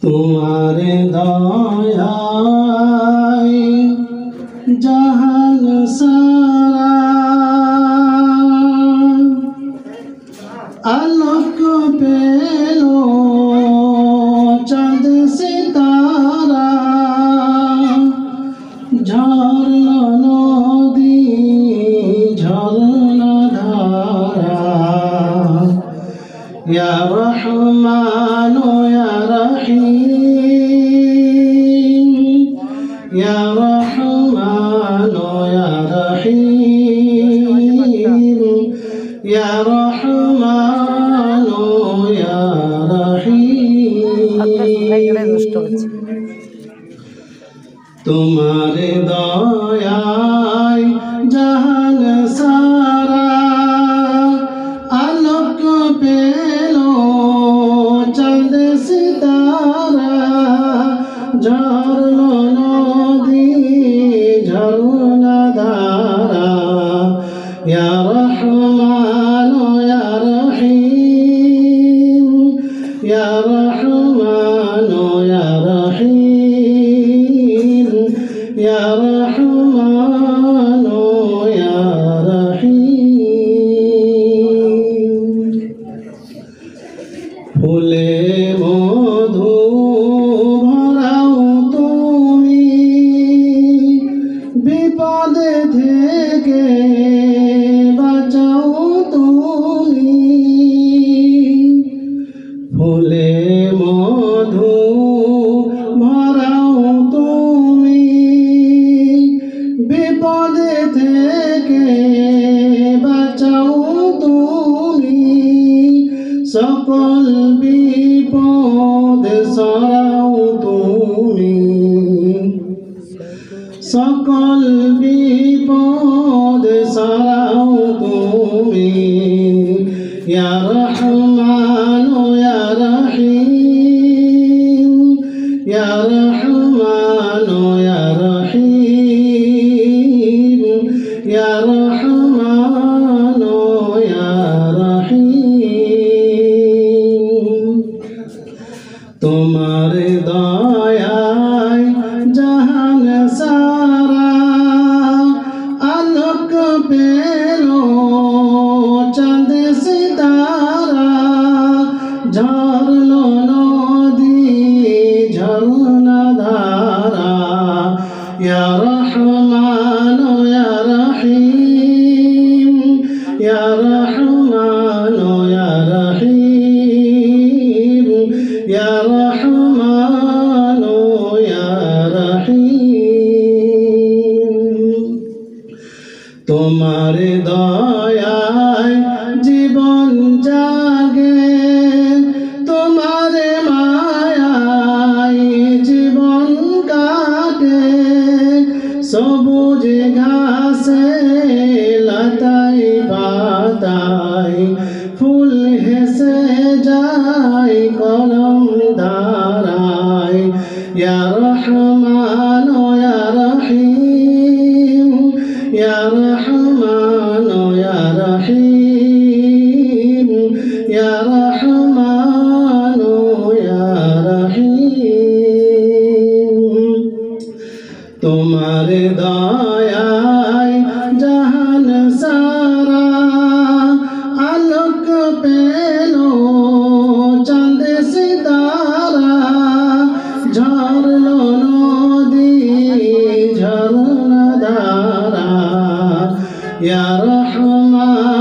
তোমার দয়ায় জাহান সারা আলোক পেল চাঁদ সিতারা ঝরল নদী ঝরনা ধারা ইয়া রহমান ইয়া রহিম ইয়া রহমান ইয়া রহিম ইয়া রহমান ইয়া রহিম তোমার দয়ায় জাহান সারা আলোক পেল চাঁদ সিতারা ঝরল নদী ঝরনা ধারা ইয়া রহমান ইয়া রহিম ইয়া রহমান ইয়া রহিম ইয়া রহমান ইয়া রহিম ফুলে মধু ভরাও তুমি বিপদে থেকে বাঁচাও তুমি ফুলে মধু ভরাও তুমি বিপদে থেকে বাঁচাও তুমি সকল বিপদ সরাও তুমি সকল বিপদ সরাও তুমি ইয়া রহমান ইয়া রহিম ইয়া রহমান ইয়া রহিম ইয়া রহমান ইয়া রহিম তোমার দয়ায় জাহান সারা আলোক পেল চাঁদ সিতারা ঝরল নদী ঝরনা ধারা ইয়া রহমান ইয়া রহিম ইয়া রহমান ইয়া রহিম ইয়া রহমান ইয়া রহিম তোমার দয়ায় জীবন জাগে তোমার মায়ায় জীবন কাটে সবুজ ঘাসে লতায় পাতায় ফুল হেসে যায় কলম ধারায় ইয়া রহমান ইয়া রহিম ইয়া রহমান ইয়া রহিম ইয়া রহমান ইয়া রহিম তোমার দয়ায় জাহান সারা আলোক পেল চাঁদ সিতারা ঝরল নদী ঝরনা ধারা ইয়া রহমান